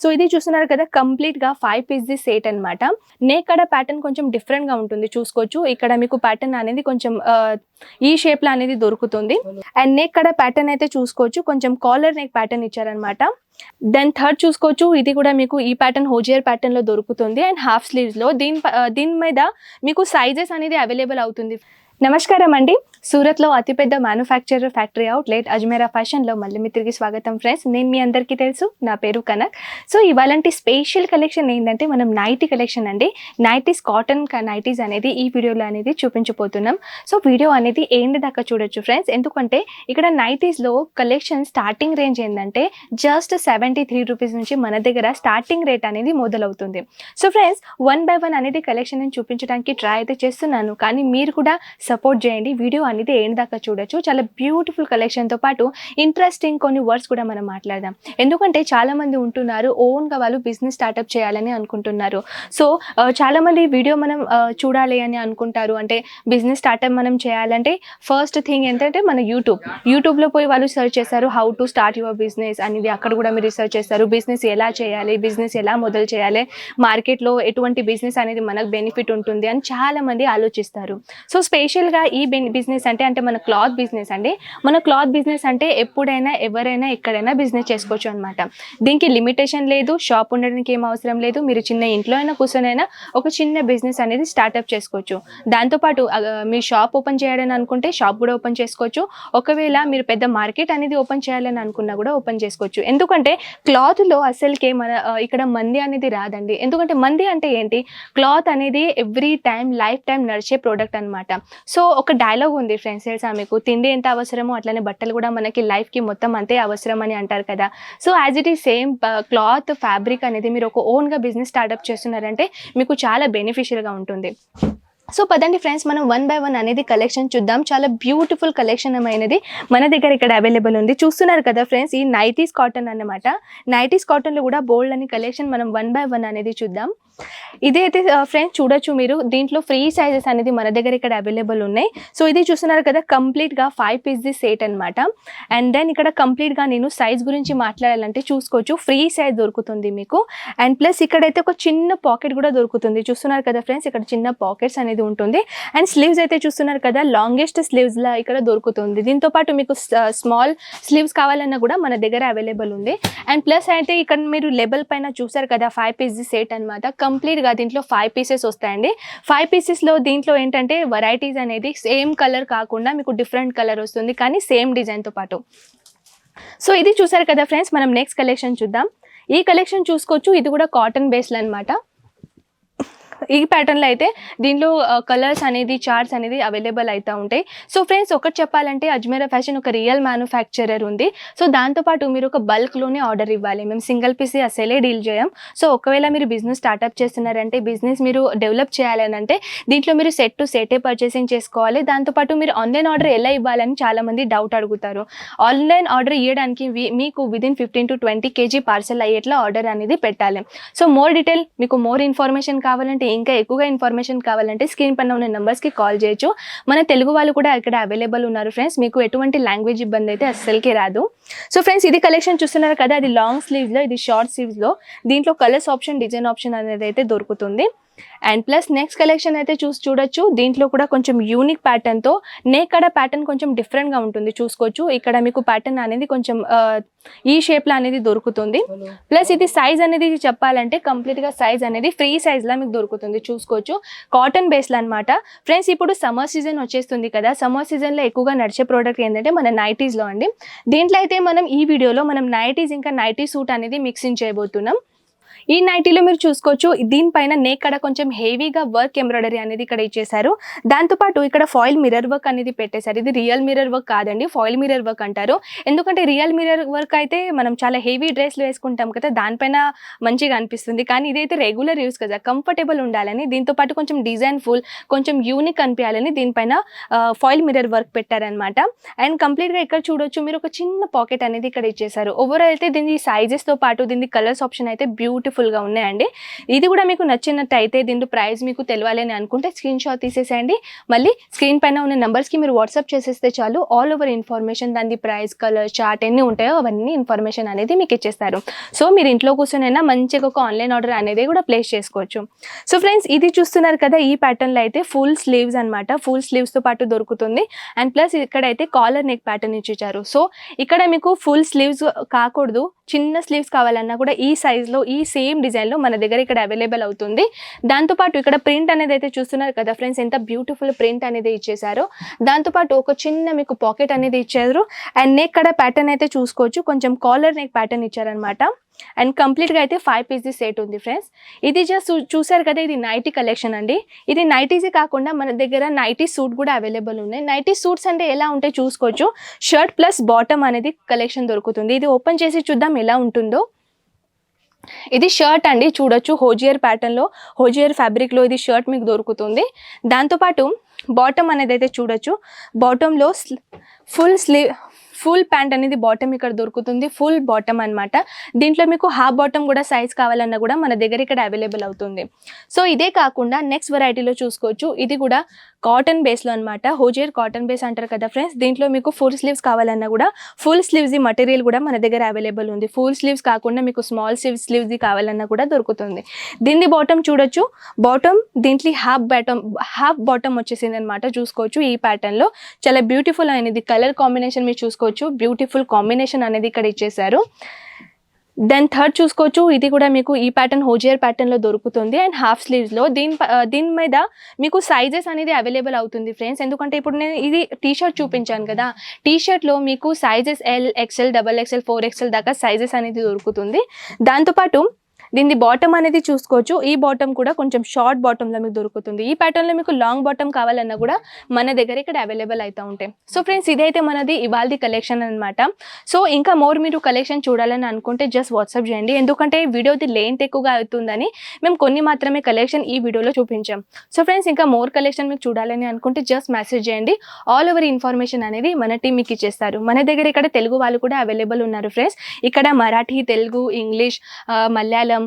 So ఇది చూస్తున్నారు కదా, కంప్లీట్ గా 5 పీస్ ది సెట్ అన్నమాట. నెక్ కడ ప్యాటర్న్ కొంచెం డిఫరెంట్ గా ఉంటుంది, చూసుకోవచ్చు. ఇక్కడ మీకు ప్యాటర్న్ అనేది కొంచెం ఈ షేప్ లో అనేది దొరుకుతుంది. అండ్ నెక్ కడ ప్యాటర్న్ అయితే చూసుకోవచ్చు, కొంచెం కాలర్ నెక్ ప్యాటర్న్ ఇచ్చారనమాట. దెన్ థర్డ్ చూసుకోవచ్చు, ఇది కూడా మీకు ఈ ప్యాటర్న్ హోజియర్ ప్యాటర్న్ లో దొరుకుతుంది అండ్ హాఫ్ స్లీవ్స్ లో. దీని మీద మీకు సైజెస్ అనేది అవైలబుల్ అవుతుంది. నమస్కారం అండి, సూరత్లో అతిపెద్ద మ్యానుఫ్యాక్చరర్ ఫ్యాక్టరీ అవుట్లెట్ అజ్మేరా ఫ్యాషన్లో మళ్ళీ మీ తిరిగి స్వాగతం ఫ్రెండ్స్. నేను మీ అందరికీ తెలుసు, నా పేరు కనక్. సో ఇవాళంటి స్పెషల్ కలెక్షన్ ఏంటంటే మనం నైటీ కలెక్షన్ అండి. నైటీస్, కాటన్ నైటీస్ అనేది ఈ వీడియోలో అనేది చూపించబోతున్నాం. సో వీడియో అనేది ఏంటి దాకా చూడొచ్చు ఫ్రెండ్స్, ఎందుకంటే ఇక్కడ నైటీస్లో కలెక్షన్ స్టార్టింగ్ రేంజ్ ఏంటంటే జస్ట్ 73 రూపీస్ నుంచి మన దగ్గర స్టార్టింగ్ రేట్ అనేది మొదలవుతుంది. సో ఫ్రెండ్స్, 1 by 1 అనేది కలెక్షన్ నేను చూపించడానికి ట్రై అయితే చేస్తున్నాను, కానీ మీరు కూడా సపోర్ట్ చేయండి. వీడియో అనేది ఏంటి దాకా చూడొచ్చు. చాలా బ్యూటిఫుల్ కలెక్షన్తో పాటు ఇంట్రెస్టింగ్ కొన్ని వర్డ్స్ కూడా మనం మాట్లాడదాం. ఎందుకంటే చాలామంది ఉంటున్నారు ఓన్గా వాళ్ళు బిజినెస్ స్టార్ట్అప్ చేయాలని అనుకుంటున్నారు. సో చాలామంది వీడియో మనం చూడాలి అని అనుకుంటారు. అంటే బిజినెస్ స్టార్ట్అప్ మనం చేయాలంటే ఫస్ట్ థింగ్ ఏంటంటే మన యూట్యూబ్లో పోయి వాళ్ళు సెర్చ్ చేస్తారు how to start your business అనేది. అక్కడ కూడా మీరు రీసెర్చ్ చేస్తారు బిజినెస్ ఎలా చేయాలి, బిజినెస్ ఎలా మొదలు చేయాలి, మార్కెట్లో ఎటువంటి బిజినెస్ అనేది మనకు బెనిఫిట్ ఉంటుంది అని చాలామంది ఆలోచిస్తారు. సో స్పెషల్గా ఈ బిజినెస్ అంటే మన క్లాత్ బిజినెస్ అండి. మన క్లాత్ బిజినెస్ అంటే ఎప్పుడైనా ఎవరైనా ఎక్కడైనా బిజినెస్ చేసుకోవచ్చు అనమాట. దీనికి లిమిటేషన్ లేదు, షాప్ ఉండడానికి ఏం అవసరం లేదు. మీరు చిన్న ఇంట్లో అయినా కూర్చొనైనా ఒక చిన్న బిజినెస్ అనేది స్టార్ట్అప్ చేసుకోవచ్చు. దాంతోపాటు మీ షాప్ ఓపెన్ చేయాలని అనుకుంటే షాప్ కూడా ఓపెన్ చేసుకోవచ్చు. ఒకవేళ మీరు పెద్ద మార్కెట్ అనేది ఓపెన్ చేయాలని అనుకున్నా కూడా ఓపెన్ చేసుకోవచ్చు. ఎందుకంటే క్లాత్లో అసలుకే మన ఇక్కడ మంది అనేది రాదండి. ఎందుకంటే మంది అంటే ఏంటి, క్లాత్ అనేది ఎవ్రీ టైం లైఫ్ టైం నడిచే ప్రోడక్ట్ అనమాట. సో ఒక డైలాగ్ ఉంది ఫ్రెండ్స్, తెలుసా మీకు, తిండి ఎంత అవసరమో అట్లనే బట్టలు కూడా మనకి లైఫ్కి మొత్తం అంతే అవసరం అని అంటారు కదా. So as it is same cloth fabric అనేది మీరు ఒక ఓన్గా బిజినెస్ స్టార్ట్అప్ చేస్తున్నారంటే మీకు చాలా బెనిఫిషియల్గా ఉంటుంది. సో పదండి ఫ్రెండ్స్, మనం 1 by 1 అనేది కలెక్షన్ చూద్దాం. చాలా బ్యూటిఫుల్ కలెక్షన్ అనేది మన దగ్గర ఇక్కడ అవైలబుల్ ఉంది. చూస్తున్నారు కదా ఫ్రెండ్స్, ఈ నైటీస్ కాటన్ అన్నమాట. నైటీస్ కాటన్లో కూడా బోల్డ్ అని కలెక్షన్ మనం 1 by 1 అనేది చూద్దాం. ఇదైతే ఫ్రెండ్స్ చూడొచ్చు మీరు, దీంట్లో ఫ్రీ సైజెస్ అనేది మన దగ్గర ఇక్కడ అవైలబుల్ ఉన్నాయి. సో ఇది చూస్తున్నారు కదా, కంప్లీట్గా 5 పీస్ ది సెట్ అనమాట. అండ్ దెన్ ఇక్కడ కంప్లీట్గా నేను సైజ్ గురించి మాట్లాడాలంటే చూసుకోవచ్చు, ఫ్రీ సైజ్ దొరుకుతుంది మీకు. అండ్ ప్లస్ ఇక్కడైతే ఒక చిన్న పాకెట్ కూడా దొరుకుతుంది. చూస్తున్నారు కదా ఫ్రెండ్స్, ఇక్కడ చిన్న పాకెట్స్ అనేది ఉంటుంది. అండ్ స్లీవ్స్ అయితే చూస్తున్నారు కదా, లాంగెస్ట్ స్లీవ్స్ లా ఇక్కడ దొరుకుతుంది. దీంతో పాటు మీకు స్మాల్ స్లీవ్స్ కావాలన్నా కూడా మన దగ్గర అవైలబుల్ ఉంది. అండ్ ప్లస్ అయితే ఇక్కడ మీరు లెబల్ పైన చూసారు కదా, 5 పీస్ ది సెట్ అనమాట. కంప్లీట్గా దీంట్లో 5 పీసెస్ వస్తాయండి. 5 పీసెస్లో దీంట్లో ఏంటంటే వెరైటీస్ అనేది సేమ్ కలర్ కాకుండా మీకు డిఫరెంట్ కలర్ వస్తుంది, కానీ సేమ్ డిజైన్తో పాటు. సో ఇది చూసారు కదా ఫ్రెండ్స్, మనం నెక్స్ట్ కలెక్షన్ చూద్దాం. ఈ కలెక్షన్ చూసుకోవచ్చు, ఇది కూడా కాటన్ బేస్లో అనమాట. ఈ ప్యాటర్న్లో అయితే దీంట్లో కలర్స్ అనేది చార్ట్స్ అనేది అవైలబుల్ అవుతూ ఉంటాయి. సో ఫ్రెండ్స్ ఒకటి చెప్పాలంటే అజ్మేరా ఫ్యాషన్ ఒక రియల్ మ్యానుఫ్యాక్చరర్ ఉంది. సో దాంతోపాటు మీరు ఒక బల్క్లోనే ఆర్డర్ ఇవ్వాలి, మేము సింగిల్ పీస్ అసలే డీల్ చేయం. సో ఒకవేళ మీరు బిజినెస్ స్టార్ట్అప్ చేస్తున్నారంటే, బిజినెస్ మీరు డెవలప్ చేయాలని అంటే దీంట్లో మీరు సెట్ టు సెటే పర్చేసింగ్ చేసుకోవాలి. దాంతోపాటు మీరు ఆన్లైన్ ఆర్డర్ ఎలా ఇవ్వాలని చాలామంది డౌట్ అడుగుతారు. ఆన్లైన్ ఆర్డర్ ఇవ్వడానికి మీకు విదిన్ 15 to 20 kg పార్సల్ అయ్యేట్లా ఆర్డర్ అనేది పెట్టాలి. సో మోర్ డీటెయిల్, మీకు మోర్ ఇన్ఫర్మేషన్ కావాలంటే, ఇంకా ఎక్కువగా ఇన్ఫర్మేషన్ కావాలంటే స్క్రీన్ పైన ఉన్న నెంబర్స్కి కాల్ చేయొచ్చు. మన తెలుగు వాళ్ళు కూడా ఇక్కడ అవైలబుల్ ఉన్నారు ఫ్రెండ్స్, మీకు ఎటువంటి లాంగ్వేజ్ ఇబ్బంది అయితే అస్సలకి రాదు. సో ఫ్రెండ్స్ ఇది కలెక్షన్ చూస్తున్నారు కదా, అది లాంగ్ స్లీవ్స్లో, ఇది షార్ట్ స్లీవ్స్లో. దీంట్లో కలర్స్ ఆప్షన్, డిజైన్ ఆప్షన్ అనేది అయితే దొరుకుతుంది. అండ్ ప్లస్ నెక్స్ట్ కలెక్షన్ అయితే చూడొచ్చు, దీంట్లో కూడా కొంచెం యూనిక్ ప్యాటర్న్తో నెక్ కడ ప్యాటర్న్ కొంచెం డిఫరెంట్గా ఉంటుంది. చూసుకోవచ్చు, ఇక్కడ మీకు ప్యాటర్న్ అనేది కొంచెం ఈ షేప్లో అనేది దొరుకుతుంది. ప్లస్ ఇది సైజ్ అనేది చెప్పాలంటే కంప్లీట్గా సైజ్ అనేది ఫ్రీ సైజ్లో మీకు దొరుకుతుంది. చూసుకోవచ్చు, కాటన్ బేస్లో అనమాట. ఫ్రెండ్స్ ఇప్పుడు సమ్మర్ సీజన్ వచ్చేస్తుంది కదా, సమ్మర్ సీజన్లో ఎక్కువగా నడిచే ప్రోడక్ట్ ఏంటంటే మన నైటీస్లో అండి. దీంట్లో అయితే మనం ఈ వీడియోలో మనం నైటీస్ ఇంకా నైటీ సూట్ అనేది మిక్సింగ్ చేయబోతున్నాం. ఈ నైటీలో మీరు చూసుకోవచ్చు, దీనిపైన నెక్ కడ కొంచెం హెవీగా వర్క్ ఎంబ్రాయిడరీ అనేది ఇక్కడ ఇచ్చేసారు. దాంతోపాటు ఇక్కడ ఫాయిల్ మిర్రర్ వర్క్ అనేది పెట్టేశారు. ఇది రియల్ మిర్రర్ వర్క్ కాదండి, ఫాయిల్ మిర్రర్ వర్క్ అంటారు. ఎందుకంటే రియల్ మిర్రర్ వర్క్ అయితే మనం చాలా హెవీ డ్రెస్లు వేసుకుంటాం కదా, దానిపైన మంచిగా అనిపిస్తుంది. కానీ ఇదైతే రెగ్యులర్ యూస్ కదా, కంఫర్టబుల్ ఉండాలని, దీంతోపాటు కొంచెం డిజైన్ ఫుల్, కొంచెం యూనిక్ అనిపించాలని దీనిపైన ఫాయిల్ మిర్రర్ వర్క్ పెట్టారనమాట. అండ్ కంప్లీట్గా ఇక్కడ చూడొచ్చు మీరు, ఒక చిన్న పాకెట్ అనేది ఇక్కడ ఇచ్చేసారు. ఓవరాల్ అయితే దీని సైజెస్తో పాటు దీని కలర్స్ ఆప్షన్ అయితే బ్యూటిఫుల్గా ఉన్నాయండి. ఇది కూడా మీకు నచ్చినట్టయితే దీంట్లో ప్రైస్ మీకు తెలియాలి అని అనుకుంటే స్క్రీన్ షాట్ తీసేసేయండి. మళ్ళీ స్క్రీన్ పైన ఉన్న నెంబర్స్కి మీరు వాట్సాప్ చేసేస్తే చాలు, ఆల్ ఓవర్ ఇన్ఫర్మేషన్, దాని ప్రైస్, కలర్, చార్ట్ ఎన్ని ఉంటాయో అవన్నీ ఇన్ఫర్మేషన్ అనేది మీకు ఇచ్చేస్తారు. సో మీరు ఇంట్లో కూర్చొనైనా మంచిగా ఒక ఆన్లైన్ ఆర్డర్ అనేది కూడా ప్లేస్ చేసుకోవచ్చు. సో ఫ్రెండ్స్, ఇది చూస్తున్నారు కదా, ఈ ప్యాటర్న్లో అయితే ఫుల్ స్లీవ్స్ అనమాట, ఫుల్ స్లీవ్స్తో పాటు దొరుకుతుంది. అండ్ ప్లస్ ఇక్కడైతే కాలర్ నెక్ ప్యాటర్న్ ఇచ్చారు. సో ఇక్కడ మీకు ఫుల్ స్లీవ్స్ కాకూడదు, చిన్న స్లీవ్స్ కావాలన్నా కూడా ఈ సైజ్లో, ఈ సేమ్ డిజైన్లో మన దగ్గర ఇక్కడ అవైలబుల్ అవుతుంది. దాంతోపాటు ఇక్కడ ప్రింట్ అనేది అయితే చూస్తున్నారు కదా ఫ్రెండ్స్, ఎంత బ్యూటిఫుల్ ప్రింట్ అనేది ఇచ్చేసారో. దాంతోపాటు ఒక చిన్న మీకు పాకెట్ అనేది ఇచ్చారు. అండ్ నెక్ కడ ప్యాటర్న్ అయితే చూసుకోవచ్చు, కొంచెం కాలర్ నెక్ ప్యాటర్న్ ఇచ్చారనమాట. అండ్ కంప్లీట్గా అయితే 5 పీసెస్ సెట్ ఉంది ఫ్రెండ్స్. ఇది జస్ట్ చూసారు కదా, ఇది నైటీ కలెక్షన్ అండి. ఇది నైటీసే కాకుండా మన దగ్గర నైటీ సూట్ కూడా అవైలబుల్ ఉన్నాయి. నైటీ సూట్స్ అంటే ఎలా ఉంటాయి చూసుకోవచ్చు, షర్ట్ ప్లస్ బాటమ్ అనేది కలెక్షన్ దొరుకుతుంది. ఇది ఓపెన్ చేసి చూద్దాం ఎలా ఉంటుందో. ఇది షర్ట్ అండి, చూడొచ్చు హోజియర్ ప్యాటర్న్లో, హోజియర్ ఫ్యాబ్రిక్లో ఇది షర్ట్ మీకు దొరుకుతుంది. దాంతోపాటు బాటమ్ అనేది అయితే చూడొచ్చు, బాటంలో ఫుల్ ప్యాంట్ అనేది బాటమ్ ఇక్కడ దొరుకుతుంది, ఫుల్ బాటమ్ అనమాట. దీంట్లో మీకు హాఫ్ బాటమ్ కూడా సైజ్ కావాలన్నా కూడా మన దగ్గర ఇక్కడ అవైలబుల్ అవుతుంది. సో ఇదే కాకుండా నెక్స్ట్ వెరైటీలో చూసుకోవచ్చు, ఇది కూడా కాటన్ బేస్లో అనమాట, హోజియర్ కాటన్ బేస్ అంటారు కదా ఫ్రెండ్స్. దీంట్లో మీకు ఫుల్ స్లీవ్స్ కావాలన్నా కూడా ఫుల్ స్లీవ్స్ మటీరియల్ కూడా మన దగ్గర అవైలబుల్ ఉంది. ఫుల్ స్లీవ్స్ కాకుండా మీకు స్మాల్ స్లీవ్స్ కావాలన్నా కూడా దొరుకుతుంది. దీని బాటమ్ చూడొచ్చు, బాటమ్ దీంట్లో హాఫ్ బాటమ్ వచ్చేసింది అనమాట, చూసుకోవచ్చు. ఈ ప్యాటర్న్లో చాలా బ్యూటిఫుల్ అనేది కలర్ కాంబినేషన్ మీరు చూసుకోవచ్చు, బ్యూటిఫుల్ కాంబినేషన్ అనేది ఇక్కడ ఇచ్చేసారు. దెన్ థర్డ్ చూసుకోవచ్చు, ఇది కూడా మీకు ఈ ప్యాటర్న్ హోజియర్ ప్యాటర్న్లో దొరుకుతుంది అండ్ హాఫ్ స్లీవ్స్లో. దీని మీద మీకు సైజెస్ అనేది అవైలబుల్ అవుతుంది ఫ్రెండ్స్. ఎందుకంటే ఇప్పుడు నేను ఇది టీషర్ట్ చూపించాను కదా, టీషర్ట్లో మీకు sizes L, XL, XXL, 4XL దాకా సైజెస్ అనేది దొరుకుతుంది. దాంతోపాటు దీని బాటమ్ అనేది చూసుకోవచ్చు, ఈ బాటమ్ కూడా కొంచెం షార్ట్ బాటంలో మీకు దొరుకుతుంది. ఈ ప్యాటర్న్లో మీకు లాంగ్ బాటమ్ కావాలన్నా కూడా మన దగ్గర ఇక్కడ అవైలబుల్ అవుతూ ఉంటాయి. సో ఫ్రెండ్స్, ఇదైతే మనది ఇవాళ కలెక్షన్ అనమాట. సో ఇంకా మీరు కలెక్షన్ చూడాలని అనుకుంటే జస్ట్ వాట్సాప్ చేయండి, ఎందుకంటే వీడియోది లెంత్ ఎక్కువగా అవుతుందని మేము కొన్ని మాత్రమే కలెక్షన్ ఈ వీడియోలో చూపించాం. సో ఫ్రెండ్స్, ఇంకా కలెక్షన్ మీకు చూడాలని అనుకుంటే జస్ట్ మెసేజ్ చేయండి, ఆల్ ఓవర్ ఇన్ఫర్మేషన్ అనేది మన టీం మీకు ఇచ్చేస్తారు. మన దగ్గర ఇక్కడ తెలుగు వాళ్ళు కూడా అవైలబుల్ ఉన్నారు ఫ్రెండ్స్. ఇక్కడ Marathi, Telugu, English, Malayalam,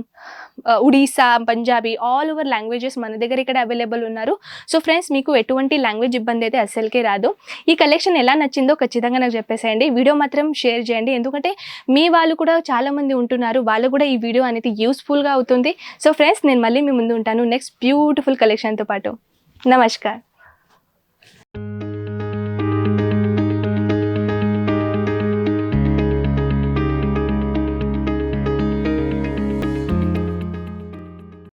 Odisha, Punjabi, all over languages మన దగ్గర ఇక్కడ అవైలబుల్ ఉన్నారు. సో ఫ్రెండ్స్, మీకు ఎటువంటి లాంగ్వేజ్ ఇబ్బంది అయితే అస్సలకే రాదు. ఈ కలెక్షన్ ఎలా నచ్చిందో ఖచ్చితంగా నాకు చెప్పేసేయండి, వీడియో మాత్రం షేర్ చేయండి, ఎందుకంటే మీ వాళ్ళు కూడా చాలామంది ఉంటున్నారు, వాళ్ళు కూడా ఈ వీడియో అనేది యూస్ఫుల్గా అవుతుంది. సో ఫ్రెండ్స్, నేను మళ్ళీ మీ ముందు ఉంటాను నెక్స్ట్ బ్యూటిఫుల్ కలెక్షన్తో పాటు. నమస్కారం.